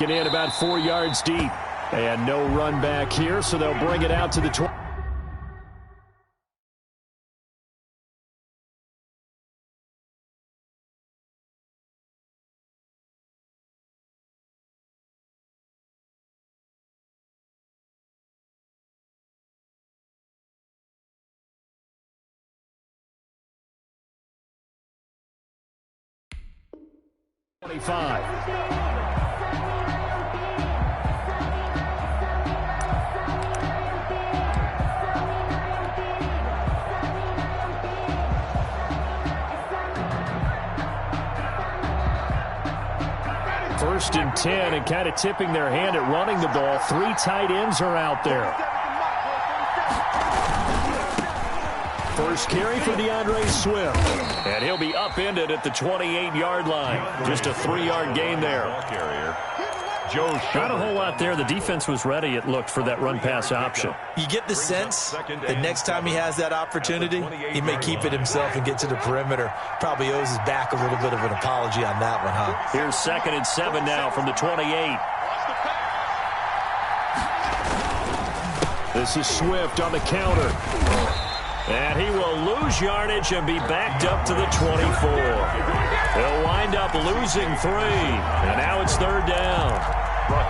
Get in about 4 yards deep. And no run back here, so they'll bring it out to the 20. First and 10, and kind of tipping their hand at running the ball. 3 tight ends are out there. First carry for DeAndre Swift. And he'll be upended at the 28-yard line. Just a 3-yard gain there. Not a whole lot there. The defense was ready, it looked, for that run-pass option. You get the sense that next time he has that opportunity, he may keep it himself and get to the perimeter. Probably owes his back a little bit of an apology on that one, huh? Here's 2nd and 7 now from the 28. This is Swift on the counter. And he will lose yardage and be backed up to the 24. They'll wind up losing 3. And now it's 3rd down.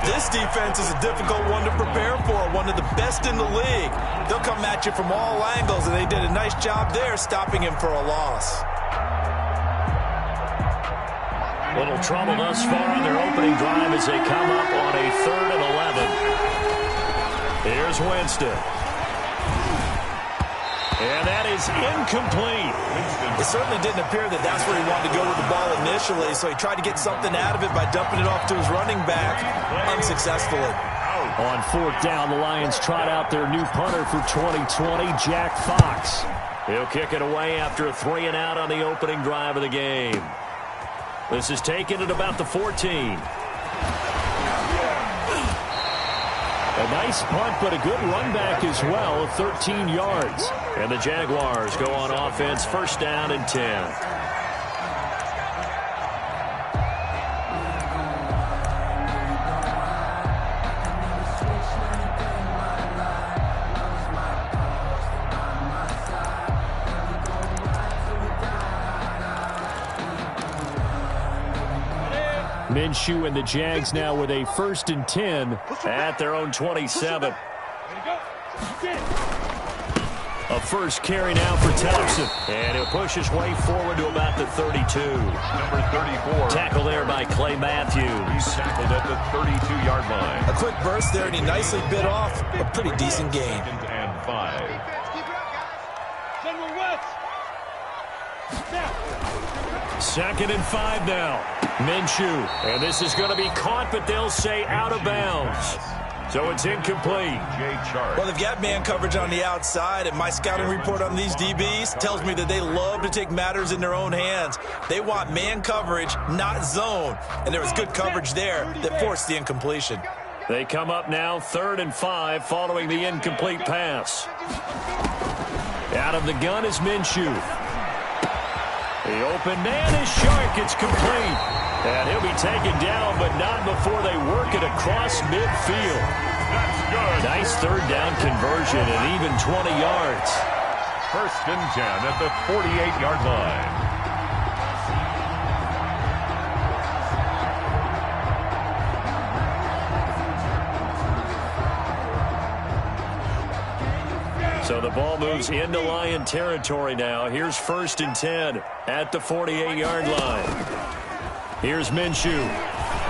This defense is a difficult one to prepare for, one of the best in the league. They'll come at you from all angles, and they did a nice job there stopping him for a loss. Little trouble thus far on their opening drive as they come up on a 3rd and 11. Here's Winston. And that is incomplete. It certainly didn't appear that that's where he wanted to go with the ball initially, so he tried to get something out of it by dumping it off to his running back unsuccessfully. On 4th down, the Lions trot out their new punter for 2020, Jack Fox. He'll kick it away after a 3-and-out on the opening drive of the game. This is taken at about the 14. A nice punt, but a good run back as well of 13 yards. And the Jaguars go on offense, 1st down and 10. Minshew and the Jags now with a 1st and 10 at their own 27. A first carry now for Thompson. And he'll push his way forward to about the 32. Number 34. Tackle there by Clay Matthews. He's tackled at the 32-yard line. A quick burst there, and he nicely bit off a pretty decent gain. 2nd and 5. 2nd and 5 now. Minshew. And this is going to be caught, but they'll say out of bounds. So it's incomplete. Well, they've got man coverage on the outside, and my scouting report on these DBs tells me that they love to take matters in their own hands. They want man coverage, not zone. And there was good coverage there that forced the incompletion. They come up now 3rd and 5 following the incomplete pass. Out of the gun is Minshew. The open man is Shark. It's complete. And he'll be taken down, but not before they work it across midfield. That's good. Nice 3rd down conversion and even 20 yards. 1st and 10 at the 48-yard line. So the ball moves into Lion territory now. Here's 1st and 10 at the 48-yard line. Here's Minshew.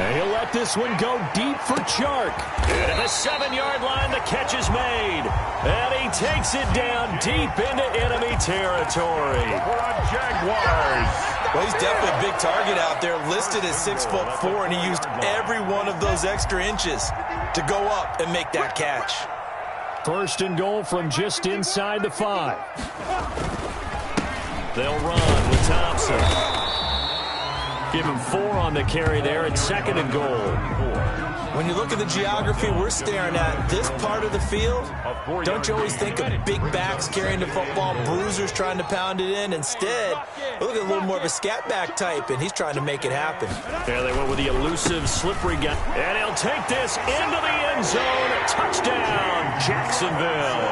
And he'll let this one go deep for Chark. And at the 7-yard line, the catch is made. And he takes it down deep into enemy territory. For a Jaguars. Well, he's definitely a big target out there, listed as 6'4", and he used every one of those extra inches to go up and make that catch. 1st and goal from just inside the 5. They'll run with Thompson. Give him 4 on the carry there at 2nd and goal. When you look at the geography we're staring at, this part of the field, don't you always think of big backs carrying the football, bruisers trying to pound it in? Instead, look at a little more of a scat back type, and he's trying to make it happen. Yeah, they went with the elusive, slippery guy. And he'll take this into the end zone. Touchdown, Jacksonville.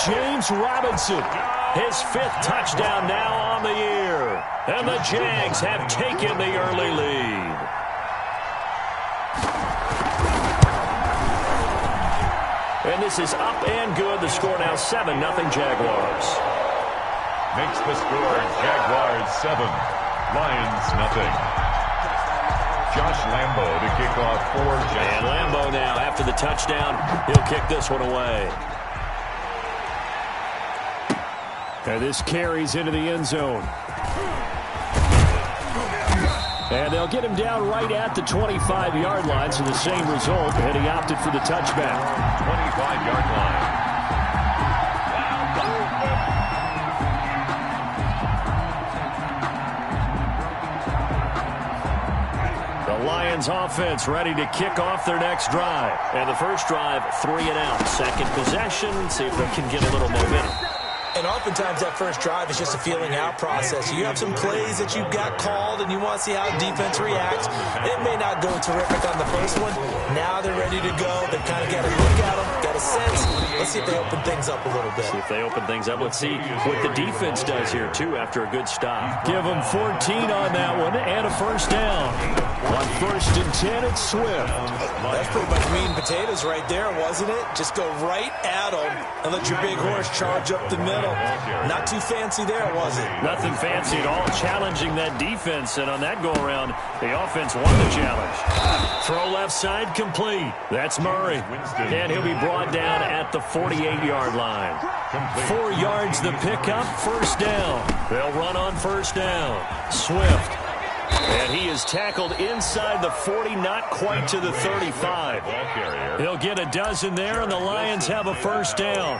James Robinson, his 5th touchdown now on the year. And the Jags have taken the early lead. And this is up and good. The score now 7-0 Jaguars. Makes the score Jaguars 7, Lions nothing. Josh Lambo to kick off for Jacksonville. And Lambo now, after the touchdown, he'll kick this one away. And this carries into the end zone. And they'll get him down right at the 25-yard line, so the same result, and he opted for the touchback. 25-yard line. The Lions offense ready to kick off their next drive. And the first drive, 3 and out. Second possession, see if they can get a little momentum. And oftentimes that first drive is just a feeling out process. You have some plays that you've got called and you want to see how the defense reacts. It may not go terrific on the first one. Now they're ready to go. They've kind of got a look at them, got a sense. Let's see if they open things up a little bit. See if they open things up. Let's see what the defense does here, too, after a good stop. Give them 14 on that one and a first down. On 1st and 10, it's Swift. That's pretty much meat and potatoes right there, wasn't it? Just go right at them and let your big horse charge up the middle. Not too fancy there, was it? Nothing fancy at all. Challenging that defense, and on that go-around, the offense won the challenge. Throw left side complete. That's Murray. And he'll be brought down at the 48-yard line. 4 yards the pickup, first down. They'll run on first down. Swift. And he is tackled inside the 40, not quite to the 35. He'll get a dozen there, and the Lions have a first down.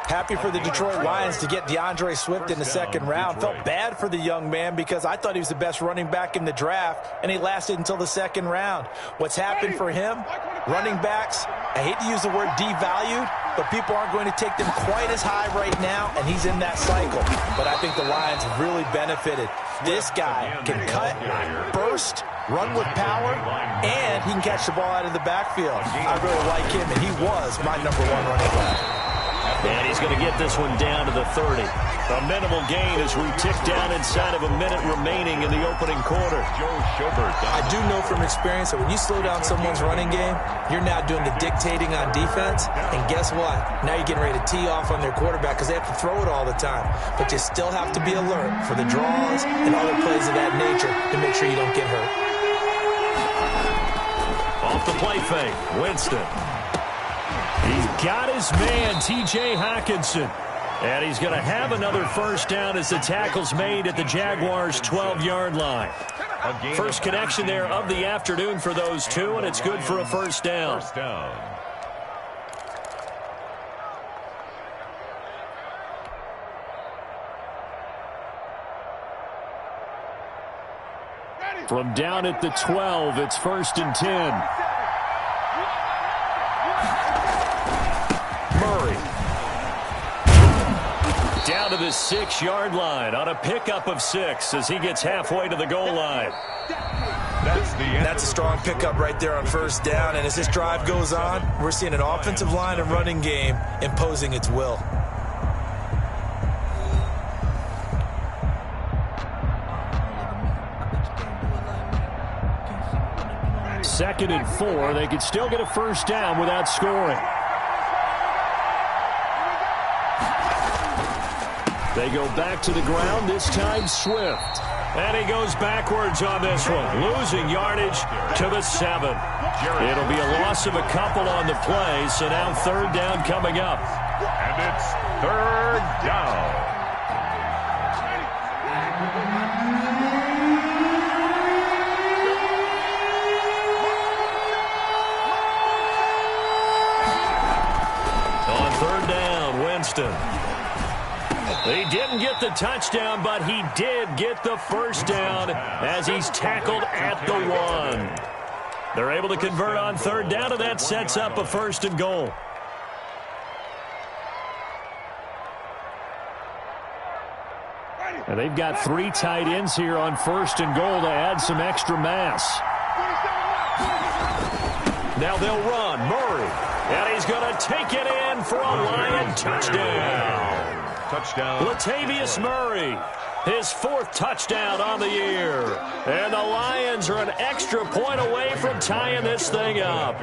Happy for the Detroit Lions to get DeAndre Swift in the second round. Felt bad for the young man because I thought he was the best running back in the draft, and he lasted until the second round. What's happened for him? Running backs, I hate to use the word devalued, but people aren't going to take them quite as high right now, and he's in that cycle. But I think the Lions really benefited. This guy can cut, burst, run with power, and he can catch the ball out of the backfield. I really like him, and he was my #1 running back. And he's going to get this one down to the 30. A minimal gain as we tick down inside of a minute remaining in the opening quarter. I do know from experience that when you slow down someone's running game, you're now doing the dictating on defense. And guess what? Now you're getting ready to tee off on their quarterback because they have to throw it all the time. But you still have to be alert for the draws and other plays of that nature to make sure you don't get hurt. Off the play fake, Winston. He's got his man, T.J. Hockenson. And he's going to have another first down as the tackle's made at the Jaguars' 12-yard line. First connection there of the afternoon for those two, and it's good for a first down. From down at the 12, it's 1st and 10. Down to the 6-yard line on a pickup of 6 as he gets halfway to the goal line. That's a strong pickup right there on first down. And as this drive goes on, we're seeing an offensive line and running game imposing its will. Second and 4. They could still get a first down without scoring. They go back to the ground, this time Swift. And he goes backwards on this one, losing yardage to the 7. It'll be a loss of a couple on the play, so now third down coming up. And it's third down. On third down, Winston. He didn't get the touchdown, but he did get the first down as he's tackled at the 1. They're able to convert on third down, and that sets up a 1st and goal. And they've got 3 tight ends here on 1st and goal to add some extra mass. Now they'll run. Murray. And he's going to take it in for a Lion touchdown. Touchdown. Latavius Murray, his 4th touchdown on the year. And the Lions are an extra point away from tying this thing up.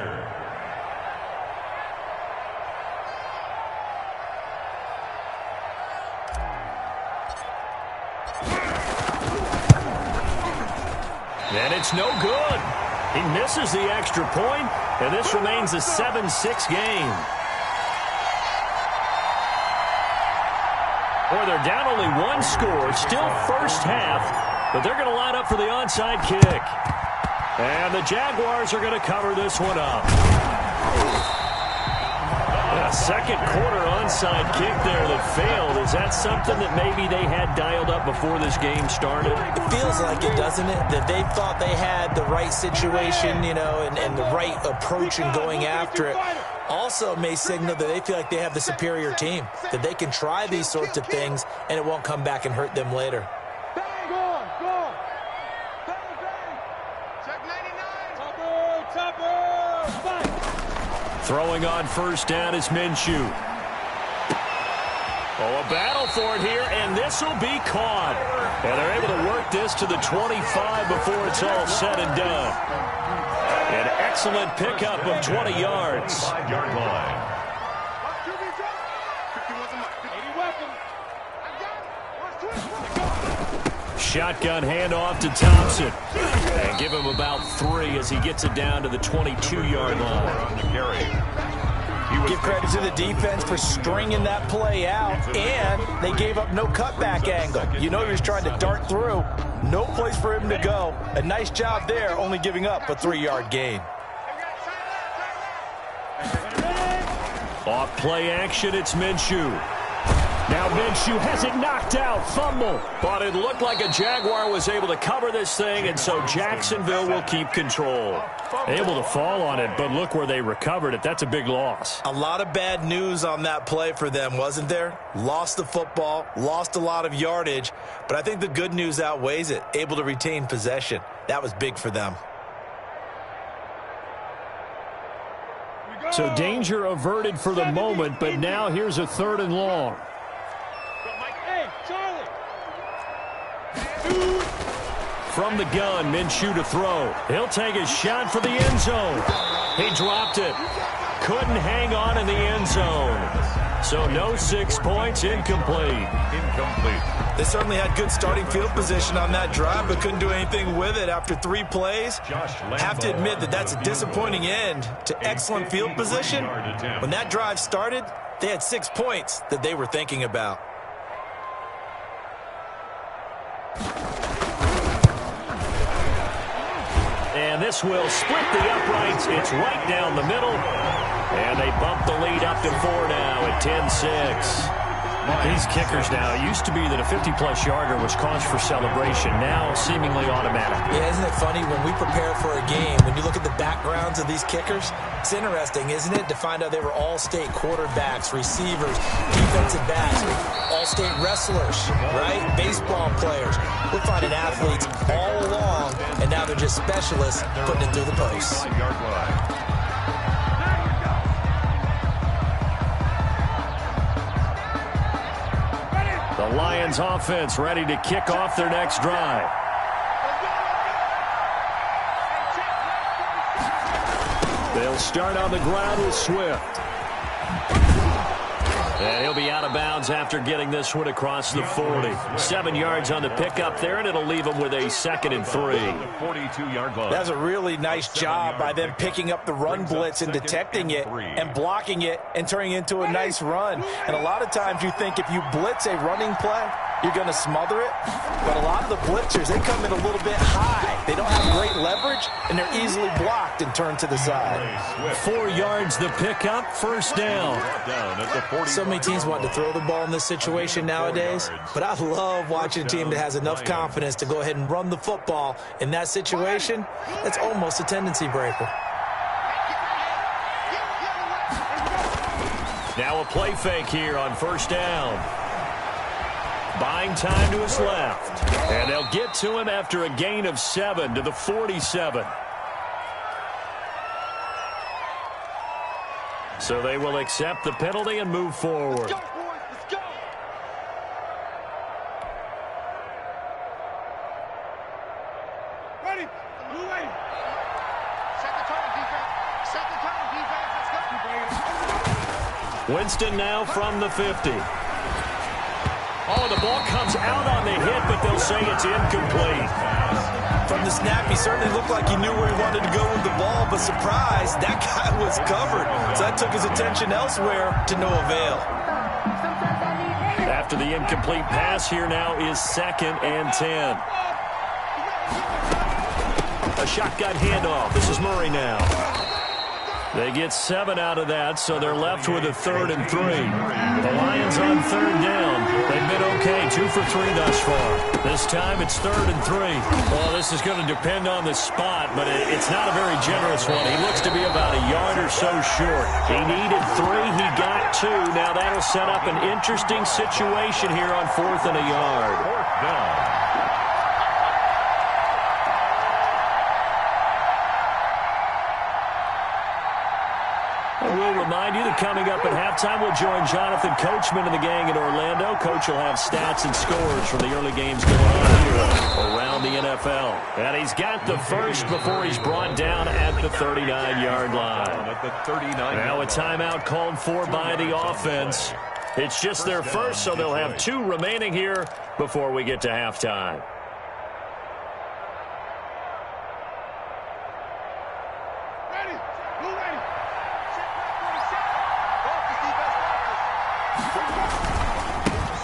And it's no good. He misses the extra point, and this remains a 7-6 game. Boy, they're down only 1 score, still first half, but they're going to line up for the onside kick. And the Jaguars are going to cover this one up. A second quarter onside kick there that failed. Is that something that maybe they had dialed up before this game started? It feels like it, doesn't it? That they thought they had the right situation, you know, and the right approach in going after it. Also may signal that they feel like they have the superior team, that they can try these sorts of things and it won't come back and hurt them later. Throwing on first down is Minshew. Oh, a battle for it here, and this will be caught. And they're able to work this to the 25 before it's all said and done. An excellent pickup of 20 yards. 5-yard line. Shotgun handoff to Thompson. And give him about 3 as he gets it down to the 22-yard line. On the carry. Give credit to the defense for stringing that play out, and they gave up no cutback angle. You know he was trying to dart through. No place for him to go. A nice job there, only giving up a 3-yard gain. Off play action, it's Minshew. Now Minshew has it knocked out, fumble. But it looked like a Jaguar was able to cover this thing, and so Jacksonville will keep control. Able to fall on it, but look where they recovered it. That's a big loss. A lot of bad news on that play for them, wasn't there? Lost the football, lost a lot of yardage, but I think the good news outweighs it. Able to retain possession. That was big for them. So danger averted for the moment, but now here's a 3rd and long. From the gun, Minshew to throw. He'll take a shot for the end zone. He dropped it. Couldn't hang on in the end zone. So no 6 points, incomplete. They certainly had good starting field position on that drive, but couldn't do anything with it after 3 plays. Have to admit that that's a disappointing end to excellent field position. When that drive started, they had 6 points that they were thinking about. And this will split the uprights. It's right down the middle. And they bump the lead up to 4 now at 10-6. These kickers now, it used to be that a 50-plus yarder was cause for celebration. Now seemingly automatic. Yeah, isn't it funny when we prepare for a game, when you look at the backgrounds of these kickers, it's interesting, isn't it, to find out they were all-state quarterbacks, receivers, defensive backs, all-state wrestlers, right? Baseball players. We're finding athletes all along, and now they're just specialists putting it through the posts. 5-yard line. The Lions offense ready to kick off their next drive. They'll start on the ground with Swift. And he'll be out of bounds after getting this one across the 40. 7 yards on the pickup there, and it'll leave him with a 2nd and 3. 42-yard line. That's a really nice job by them picking up the run blitz and detecting it and blocking it and turning it into a nice run. And a lot of times you think if you blitz a running play, you're going to smother it. But a lot of the blitzers, they come in a little bit high. They don't have great leverage, and they're easily blocked and turned to the side. 4 yards the pickup, first down. So many teams want to throw the ball in this situation nowadays, but I love watching a team that has enough confidence to go ahead and run the football. In that situation, that's almost a tendency breaker. Now a play fake here on first down. Buying time to his left. And they'll get to him after a gain of 7 to the 47. So they will accept the penalty and move forward. Let's go, boys. Let's go. Ready. Blue way. Second turn, defense. Second turn, defense. Let's go. Winston now from the 50. Oh, the ball comes out on the hit, but they'll say it's incomplete. From the snap, he certainly looked like he knew where he wanted to go with the ball, but surprise, that guy was covered. So that took his attention elsewhere to no avail. After the incomplete pass, here now is 2nd and 10. A shotgun handoff. This is Murray now. They get 7 out of that, so they're left with a 3rd and 3. The Lions on 3rd down. They've been okay, 2 for 3 thus far. This time it's 3rd and 3. Well, this is going to depend on the spot, but it's not a very generous one. He looks to be about a yard or so short. He needed 3. He got 2. Now that'll set up an interesting situation here on 4th and a yard. 4th down. We'll remind you that coming up at halftime, we'll join Jonathan Coachman and the gang in Orlando. Coach will have stats and scores from the early games going on here around the NFL. And he's got the first before he's brought down at the 39-yard line. Now a timeout called for by the offense. It's just their first, so they'll have 2 remaining here before we get to halftime.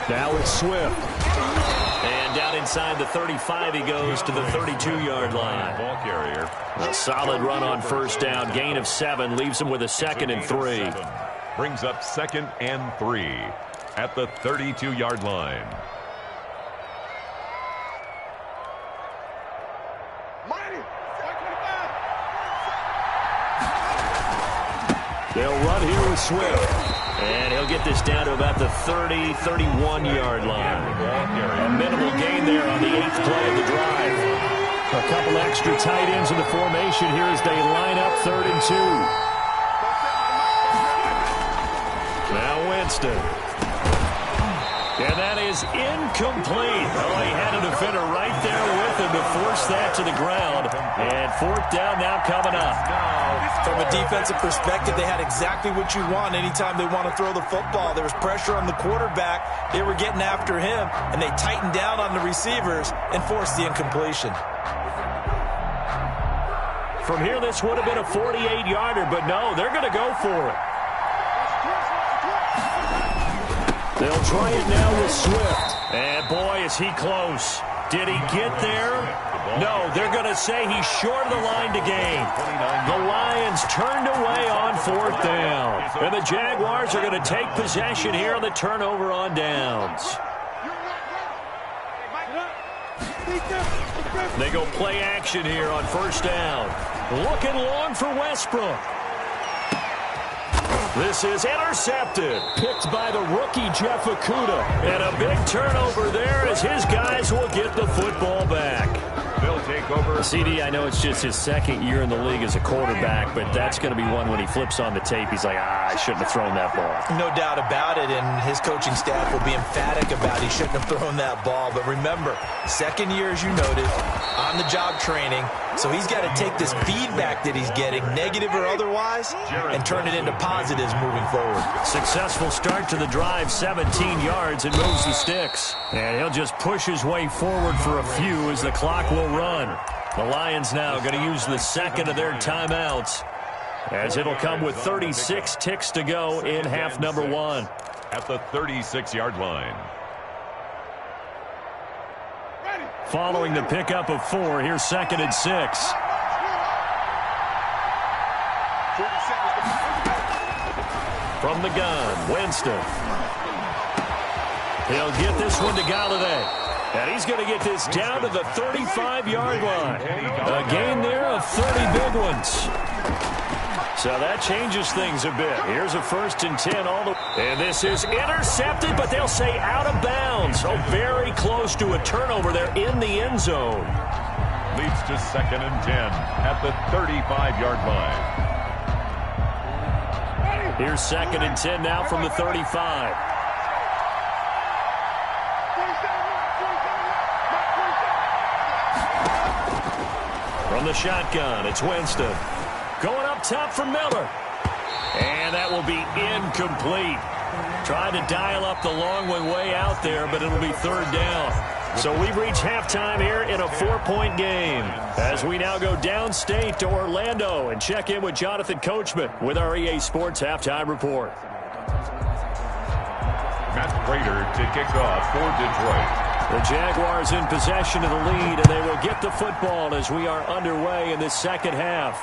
Now it's Swift. And down inside the 35, he goes to the 32-yard line. Ball carrier. A solid run on first down. Gain of 7 leaves him with a 2nd and 3. Brings up 2nd and 3 at the 32-yard line. They'll run here with Swift. And he'll get this down to about the 30, 31-yard line. A minimal gain there on the 8th play of the drive. A couple extra tight ends in the formation here as they line up 3rd and 2. Now Winston. And that is incomplete. Oh, he had a defender right there with him to force that to the ground. And 4th down now coming up. From a defensive perspective, they had exactly what you want anytime they want to throw the football. There was pressure on the quarterback. They were getting after him, and they tightened down on the receivers and forced the incompletion. From here, this would have been a 48-yarder, but no, they're going to go for it. They'll try it now with Swift. And boy, is he close. Did he get there? No, they're going to say he's short of the line to gain. The Lions turned away on 4th down. And the Jaguars are going to take possession here on the turnover on downs. They go play action here on first down. Looking long for Westbrook. This is intercepted. Picked by the rookie, Jeff Okudah. And a big turnover there as his guys will get the football back. They'll take over. CD, I know it's just his 2nd year in the league as a quarterback, but that's going to be one when he flips on the tape. He's like, I shouldn't have thrown that ball. No doubt about it, and his coaching staff will be emphatic about he shouldn't have thrown that ball. But remember, 2nd year, as you noted, on-the-job training, so he's got to take this feedback that he's getting, negative or otherwise, and turn it into positives moving forward. Successful start to the drive, 17 yards, and moves the sticks. And he'll just push his way forward for a few as the clock will run. The Lions now going to use the 2nd of their timeouts, as it'll come with 36 ticks to go in half number 1. At the 36-yard line. following the pickup of 4. Here's 2nd and 6. From the gun, Winston. He'll get this one to Galladay. And he's going to get this down to the 35-yard line. A gain there of 30 big ones. So that changes things a bit. Here's a 1st and 10. And this is intercepted, but they'll say out of bounds. So very close to a turnover there in the end zone. Leads to 2nd and 10 at the 35-yard line. Here's 2nd and 10 now from the 35. From the shotgun, it's Winston. Going up top for Miller. And that will be incomplete. Trying to dial up the long way out there, but it'll be 3rd down. So we've reached halftime here in a 4-point game. As we now go downstate to Orlando and check in with Jonathan Coachman with our EA Sports Halftime Report. Matt Prater to kick off for Detroit. The Jaguars in possession of the lead, and they will get the football as we are underway in this second half.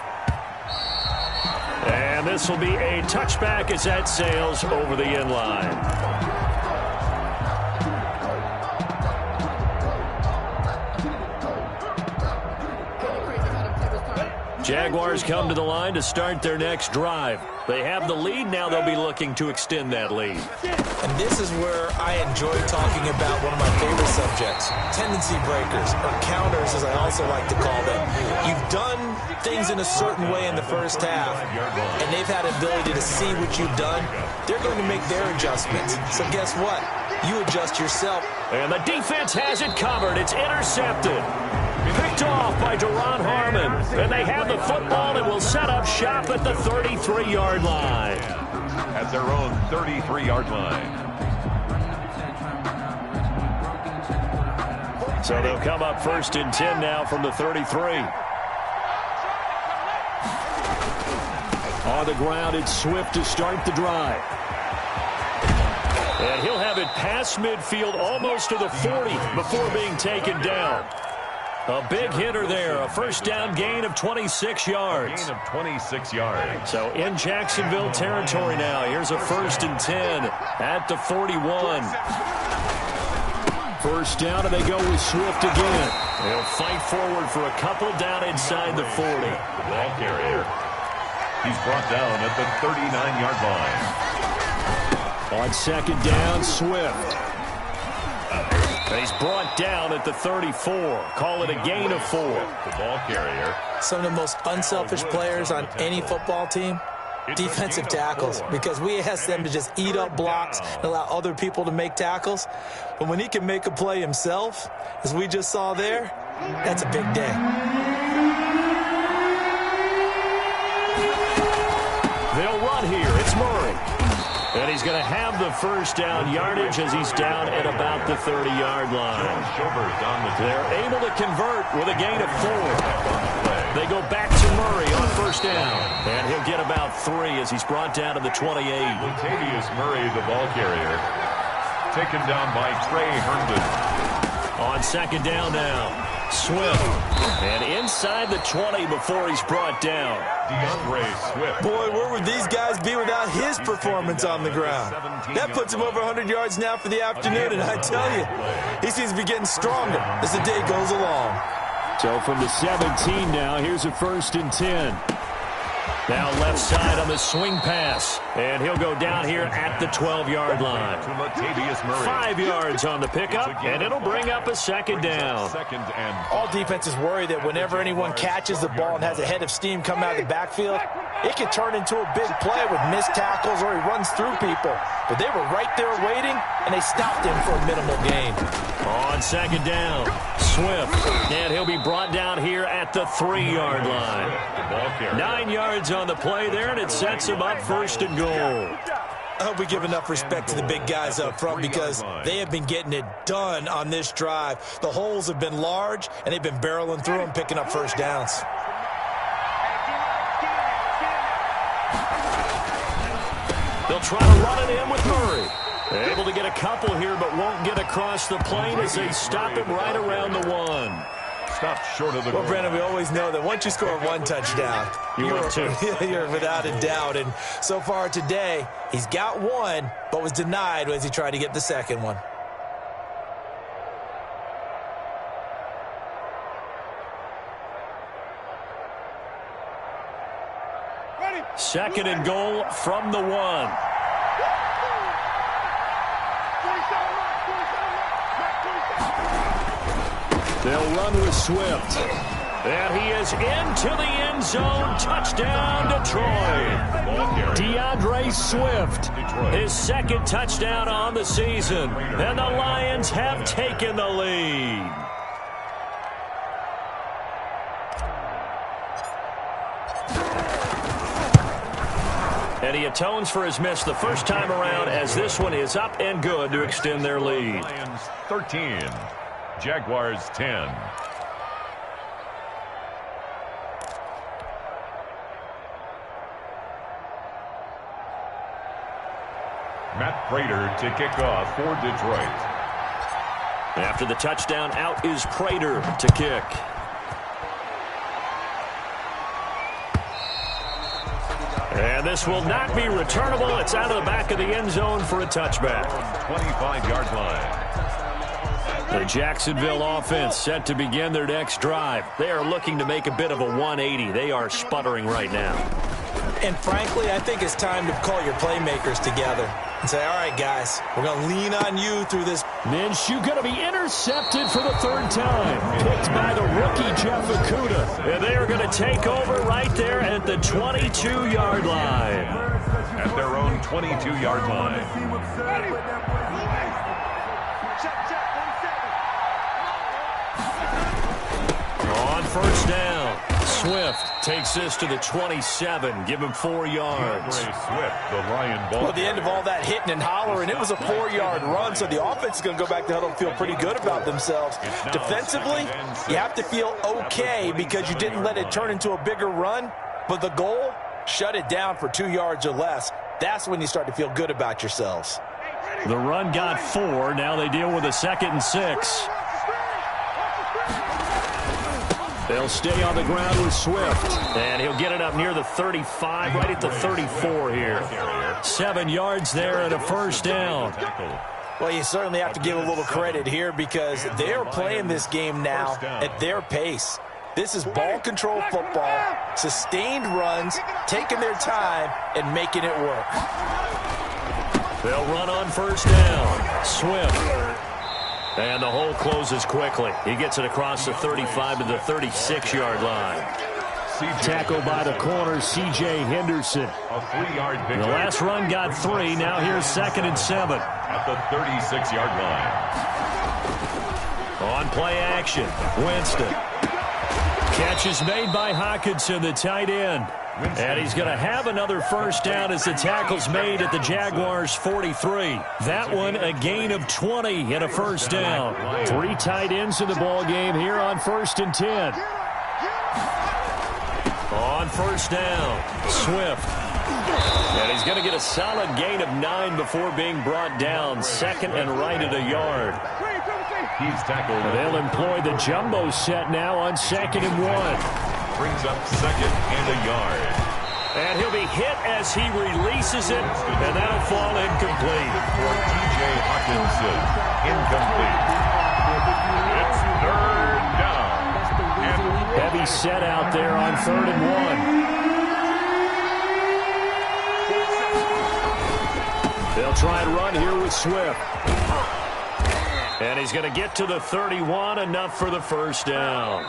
And this will be a touchback as that sails over the end line. Jaguars come to the line to start their next drive. They have the lead. Now they'll be looking to extend that lead. And this is where I enjoy talking about one of my favorite subjects, tendency breakers, or counters as I also like to call them. You've done things in a certain way in the first half, and they've had an ability to see what you've done. They're going to make their adjustments. So guess what? You adjust yourself. And the defense has it covered. It's intercepted. Picked off by Duron Harmon. And they have the football and will set up shop at the 33-yard line. At their own 33-yard line. So they'll come up 1st and 10 now from the 33. On the ground, it's Swift to start the drive. And he'll have it past midfield almost to the 40 before being taken down. A big hitter there, a 1st down gain of 26 yards. Gain of 26 yards. So in Jacksonville territory now. Here's a 1st and 10 at the 41. 1st down, and they go with Swift again. They'll fight forward for a couple down inside the 40. The ball carrier. He's brought down at the 39-yard line. On 2nd down, Swift. He's brought down at the 34. Call it a gain of 4. The ball carrier. Some of the most unselfish players on any football team, defensive tackles, because we ask them to just eat up blocks and allow other people to make tackles. But when he can make a play himself, as we just saw there, that's a big day. They'll run here. It's Murray. And he's going to have the 1st down yardage as he's down at about the 30-yard line. They're able to convert with a gain of 4. They go back to Murray on 1st down. And he'll get about 3 as he's brought down to the 28. Latavius Murray, the ball carrier. Taken down by Trey Herndon. On 2nd down now, Swift. And inside the 20 before he's brought down. DeAndre Swift. Boy, where would these guys be without his performance on the ground? That puts him over 100 yards now for the afternoon, and I tell you, he seems to be getting stronger as the day goes along. So from the 17 now, here's a 1st and 10. Now left side on the swing pass. And he'll go down here at the 12-yard line. 5 yards on the pickup, and it'll bring up a 2nd down. All defenses worry that whenever anyone catches the ball and has a head of steam come out of the backfield, it can turn into a big play with missed tackles or he runs through people. But they were right there waiting, and they stopped him for a minimal gain. On 2nd down, Swift. And he'll be brought down here at the 3-yard line. 9 yards on the play there, and it sets him up 1st and goal. I hope we give enough respect to the big guys up front because they have been getting it done on this drive. The holes have been large, and they've been barreling through them, picking up 1st downs. They'll try to run it in with Murray. Able to get a couple here, but won't get across the plane as they stop it right around the 1. Stopped short of the goal. Well, Brandon, we always know that once you score one touchdown, you're without a doubt. And so far today, he's got one, but was denied as he tried to get the second one. Second and goal from the 1. They'll run with Swift. And he is into the end zone. Touchdown, Detroit. DeAndre Swift, his second touchdown on the season. And the Lions have taken the lead. And he atones for his miss the first time around as this one is up and good to extend their lead. Lions 13, Jaguars 10. Matt Prater to kick off for Detroit. After the touchdown, out is Prater to kick. And this will not be returnable. It's out of the back of the end zone for a touchback. 25-yard line. The Jacksonville offense set to begin their next drive. They are looking to make a bit of a 180. They are sputtering right now. And frankly, I think it's time to call your playmakers together and say, all right, guys, we're going to lean on you through this. Minshew going to be intercepted for the third time. Picked by the rookie, Jeff Okudah. And they are going to take over right there at the 22-yard line. At their own 22-yard line. On first down, Swift takes this to the 27. Give him 4 yards. Swift, the Lion ball. Well, at the end of all that hitting and hollering, it was a 4-yard run, so the offense is going to go back to huddle and feel pretty good about themselves. Defensively, you have to feel okay because you didn't let it turn into a bigger run, but the goal, shut it down for 2 yards or less. That's when you start to feel good about yourselves. The run got 4. Now they deal with a 2nd and 6. They'll stay on the ground with Swift. And he'll get it up near the 35, right at the 34 here. 7 yards there and a first down. Well, you certainly have to give a little credit here because they're playing this game now at their pace. This is ball control football, sustained runs, taking their time, and making it work. They'll run on first down. Swift. And the hole closes quickly. He gets it across the 35 to the 36-yard line. Tackled by the corner, C.J. Henderson. A 3-yard pickup. The last run got 3. Now here's 2nd and 7. At the 36-yard line. On play action, Winston. Catch is made by Hockenson, the tight end. And he's going to have another first down as the tackle's made at the Jaguars' 43. That one a gain of 20 and a first down. 3 tight ends in the ball game here on 1st and 10. On first down, Swift. And he's going to get a solid gain of 9 before being brought down. 2nd and right at a yard. He's tackled. They'll employ the jumbo set now on 2nd and 1. Brings up 2nd and a yard. And he'll be hit as he releases it, and that'll fall incomplete. For T.J. Hockenson, incomplete. It's 3rd down. Heavy set out there on 3rd and 1. They'll try and run here with Swift. And he's going to get to the 31, enough for the first down.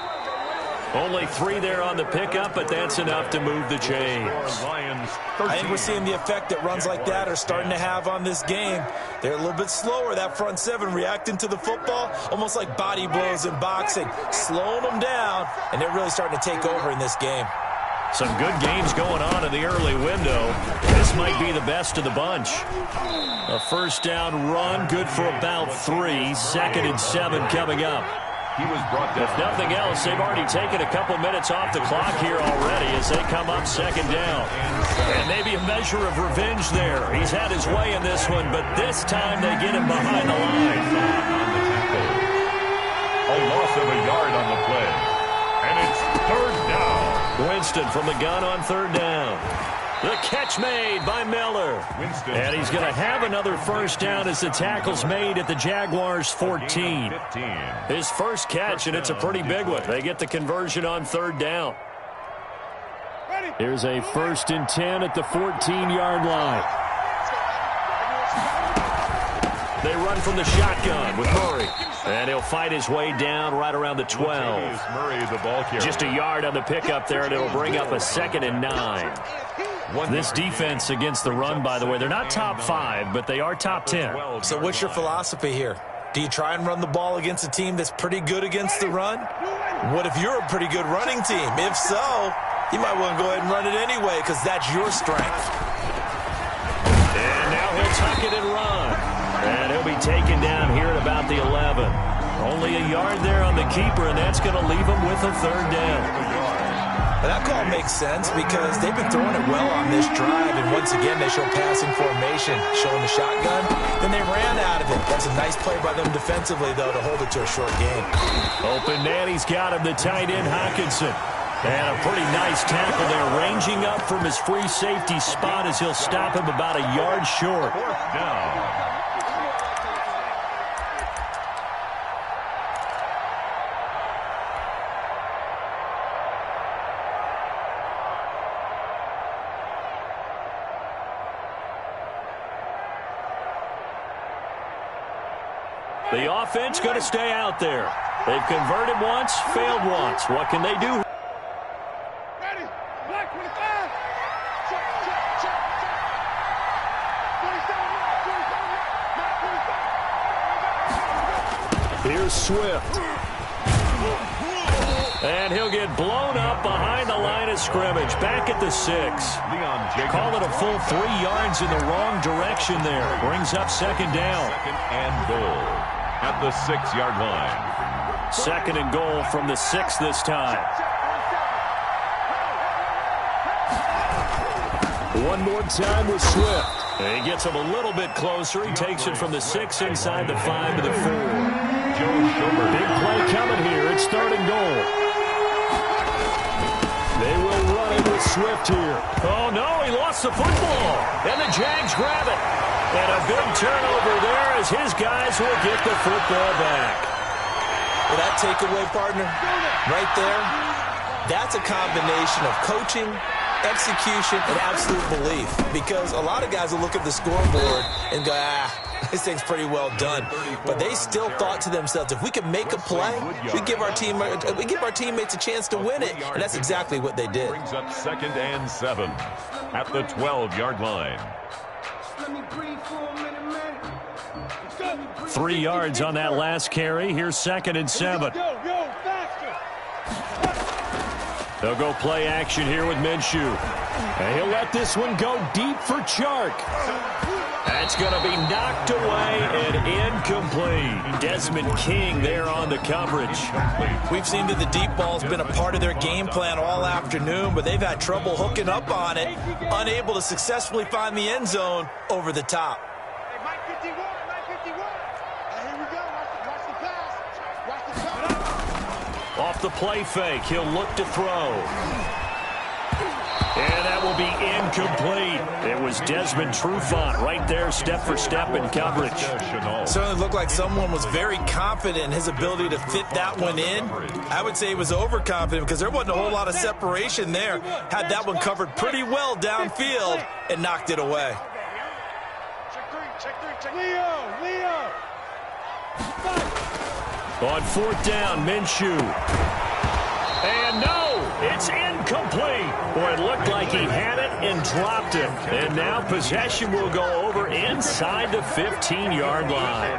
Only 3 there on the pickup, but that's enough to move the chains. I think we're seeing the effect that runs like that are starting to have on this game. They're a little bit slower, that front 7, reacting to the football, almost like body blows in boxing, slowing them down, and they're really starting to take over in this game. Some good games going on in the early window. This might be the best of the bunch. A first down run, good for about 3. 2nd and 7 coming up. He was brought down. If nothing else, they've already taken a couple minutes off the clock here already as they come up second down. And maybe a measure of revenge there. He's had his way in this one, but this time they get him behind the line. A loss of a yard on the play. And it's third down. Winston from the gun on third down. The catch made by Miller. Winston. And he's going to have another first down as the tackle's made at the Jaguars' 14. His first catch, and it's a pretty big one. They get the conversion on third down. Here's a 1st and 10 at the 14-yard line. They run from the shotgun with Murray. And he'll fight his way down right around the 12. Murray, the ball carrier. Just a yard on the pickup there, and it'll bring up a 2nd and 9. This defense against the run, by the way, they're not top 5, but they are top 10. So what's your philosophy here? Do you try and run the ball against a team that's pretty good against the run? What if you're a pretty good running team? If so, you might want to go ahead and run it anyway because that's your strength. And now he'll tuck it and run. And he'll be taken down here at about the 11. Only a yard there on the keeper, and that's going to leave him with a third down. That call makes sense because they've been throwing it well on this drive, and once again they show passing formation, showing the shotgun. Then they ran out of it. That's a nice play by them defensively, though, to hold it to a short game. Open man, he's got him, the tight end Hockenson. And a pretty nice tackle there, ranging up from his free safety spot as he'll stop him about a yard short. Fourth down. The offense going to stay out there. They've converted once, failed once. What can they do? Ready. Black 25. Check, check, check, check. 27 right. 27 right. 27. Here's Swift. And he'll get blown up behind the line of scrimmage. Back at the 6. Call it a full 3 yards in the wrong direction there. Brings up second down. 2nd and goal at the 6-yard line. 2nd and goal from the 6 this time. One more time with Swift. And he gets him a little bit closer. He takes it from the 6 inside the 5 to the 4. Big play coming here. It's 3rd and goal. They will run it with Swift here. Oh, no, he lost the football. And the Jags grab it. And a big turnover there as his guys will get the football back. Well, that takeaway, partner, right there, that's a combination of coaching, execution, and absolute belief. Because a lot of guys will look at the scoreboard and go, this thing's pretty well done. But they still thought to themselves, if we can make a play, we give our teammates a chance to win it. And that's exactly what they did. Brings up 2nd and 7 at the 12-yard line. 3 yards on that last carry. Here's 2nd and 7. They'll go play action here with Minshew. And he'll let this one go deep for Chark. That's going to be knocked away and incomplete. Desmond King there on the coverage. We've seen that the deep ball's been a part of their game plan all afternoon, but they've had trouble hooking up on it, unable to successfully find the end zone over the top. Hey, Mike 51, Mike 51. Here we go. Watch the pass. Watch the pass. Off the play fake, he'll look to throw. And that will be incomplete. It was Desmond Trufant right there, step for step in coverage. Certainly looked like someone was very confident in his ability to fit that one in. I would say he was overconfident because there wasn't a whole lot of separation there. Had that one covered pretty well downfield and knocked it away. Check three. Leo. On 4th down, Minshew. And no, it's incomplete. Boy, it looked like he had it and dropped it. And now possession will go over inside the 15-yard line.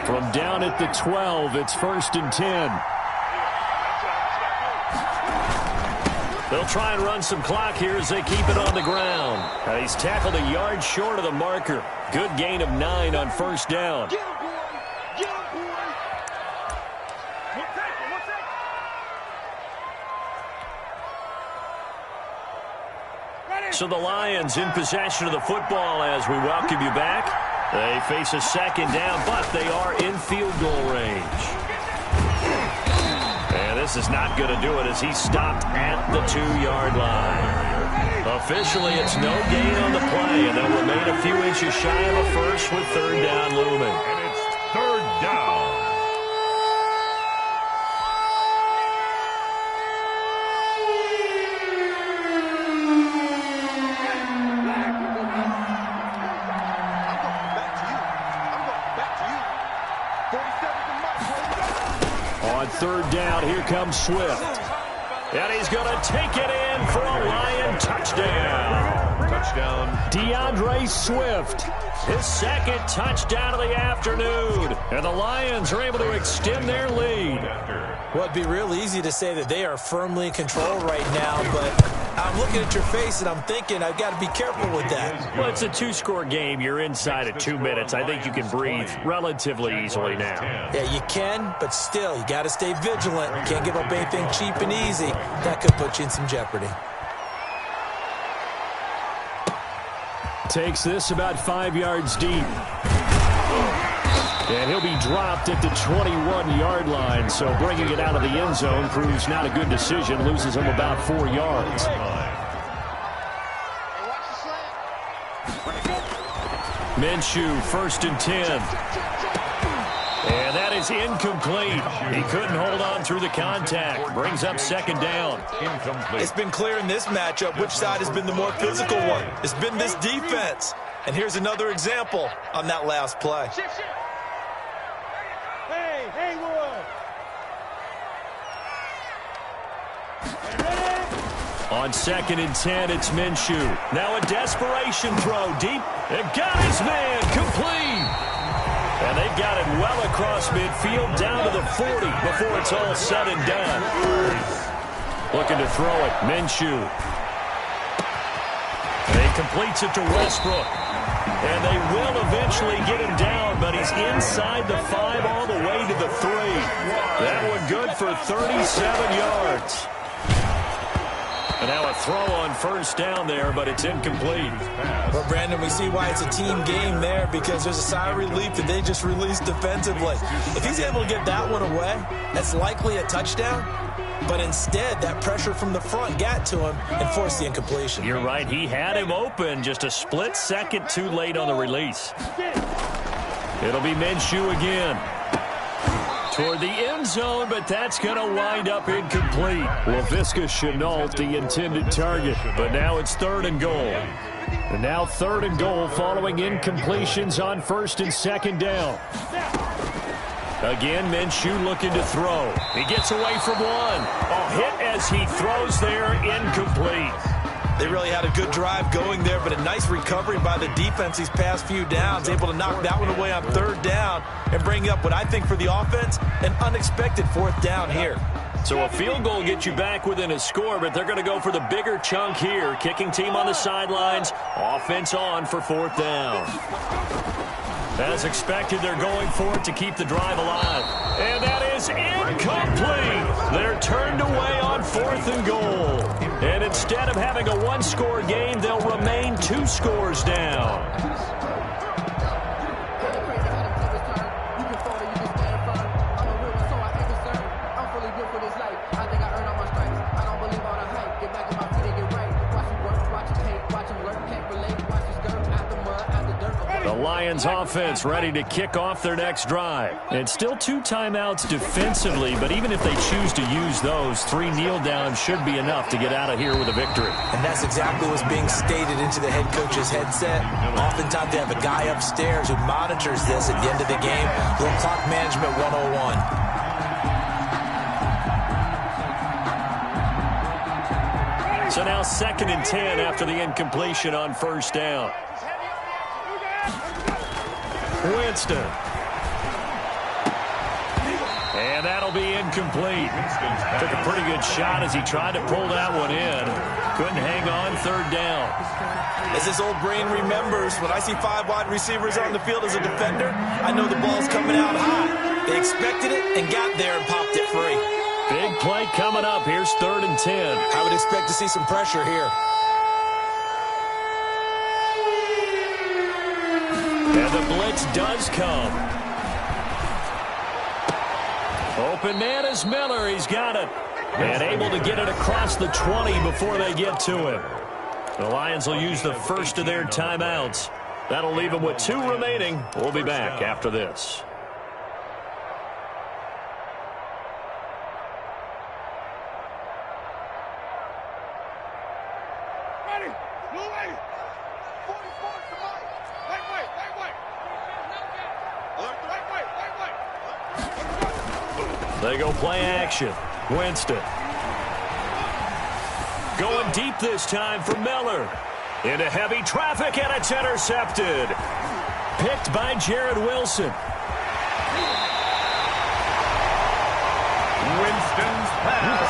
From down at the 12, it's 1st and 10. They'll try and run some clock here as they keep it on the ground. He's tackled a yard short of the marker. Good gain of 9 on 1st down. Get him, boy. So the Lions in possession of the football as we welcome you back. They face a second down, but they are in field goal range. And this is not going to do it as he's stopped at the 2-yard line. Officially, it's no gain on the play, and they'll remain a few inches shy of a first with third down looming. And it's third down. On third down, here comes Swift. And he's going to take it in for a Lion touchdown. Touchdown. DeAndre Swift, his second touchdown of the afternoon. And the Lions are able to extend their lead. Well, it'd be real easy to say that they are firmly in control right now, but I'm looking at your face and I'm thinking I've got to be careful with that. Well, it's a 2-score game. You're inside of 2 minutes. I think you can breathe relatively easily now. Yeah, you can, but still, you got to stay vigilant. You can't give up anything cheap and easy. That could put you in some jeopardy. Takes this about 5 yards deep. And he'll be dropped at the 21-yard line, so bringing it out of the end zone proves not a good decision. Loses him about 4 yards. Minshew, 1st and 10. And that is incomplete. He couldn't hold on through the contact. Brings up second down. Incomplete. It's been clear in this matchup which side has been the more physical one. It's been this defense. And here's another example on that last play. On 2nd and 10, it's Minshew. Now a desperation throw deep. And got his man complete. And they've got it well across midfield down to the 40 before it's all said and done. Looking to throw it, Minshew. And he completes it to Westbrook. And they will eventually get him down, but he's inside the 5 all the way to the 3. That one good for 37 yards. And now a throw on first down there, but it's incomplete. Well, Brandon, we see why it's a team game there, because there's a sigh of relief that they just released defensively. If he's able to get that one away, that's likely a touchdown. But instead, that pressure from the front got to him and forced the incompletion. You're right. He had him open, just a split second too late on the release. It'll be Minshew again. Toward the end zone, but that's going to wind up incomplete. Laviska Shenault, the intended target, but now it's 3rd and goal. And now 3rd and goal following incompletions on 1st and 2nd down. Again, Minshew looking to throw. He gets away from one. A hit as he throws there, incomplete. They really had a good drive going there, but a nice recovery by the defense these past few downs, able to knock that one away on 3rd down and bring up what I think for the offense, an unexpected 4th down here. So a field goal gets you back within a score, but they're going to go for the bigger chunk here. Kicking team on the sidelines, offense on for 4th down. As expected, they're going for it to keep the drive alive. And that is incomplete. They're turned away on 4th and goal. And instead of having a 1-score game, they'll remain 2 scores down. Lions offense ready to kick off their next drive. And still 2 timeouts defensively, but even if they choose to use those, 3 kneel downs should be enough to get out of here with a victory. And that's exactly what's being stated into the head coach's headset. Oftentimes they have a guy upstairs who monitors this at the end of the game. Little clock management 101. So now 2nd and 10 after the incompletion on 1st down. Winston. And that'll be incomplete. Took a pretty good shot as he tried to pull that one in. Couldn't hang on 3rd down. As this old brain remembers, when I see 5 wide receivers on the field as a defender, I know the ball's coming out high. They expected it and got there and popped it free. Big play coming up. Here's 3rd and 10. I would expect to see some pressure here. blitz does come. Open man is Miller. He's got it. And able to get it across the 20 before they get to him. The Lions will use the first of their timeouts. That'll leave them with 2 remaining. We'll be back after this. Ready? Blue lady. 44 to Mike. Wait. They go play action. Winston. Going deep this time for Miller. Into heavy traffic, and it's intercepted. Picked by Jared Wilson. Winston's pass.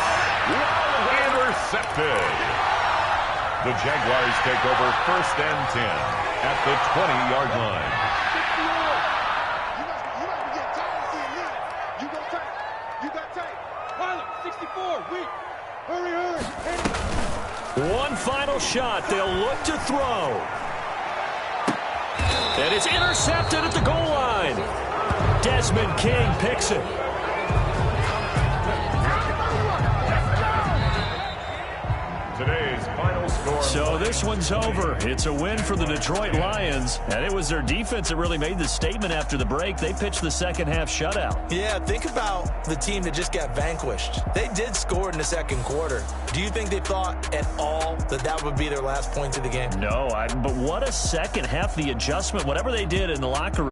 Intercepted. The Jaguars take over 1st and 10 at the 20-yard line. You guys be getting tired of seeing me. You got tape. Pilot, 64, weak. Hurry. One final shot. They'll look to throw. And it's intercepted at the goal line. Desmond King picks it. Today's final score. So this one's over. It's a win for the Detroit Lions. And it was their defense that really made the statement after the break. They pitched the second half shutout. Yeah, think about the team that just got vanquished. They did score in the second quarter. Do you think they thought at all that that would be their last point of the game? No, but what a second half. The adjustment, whatever they did in the locker room.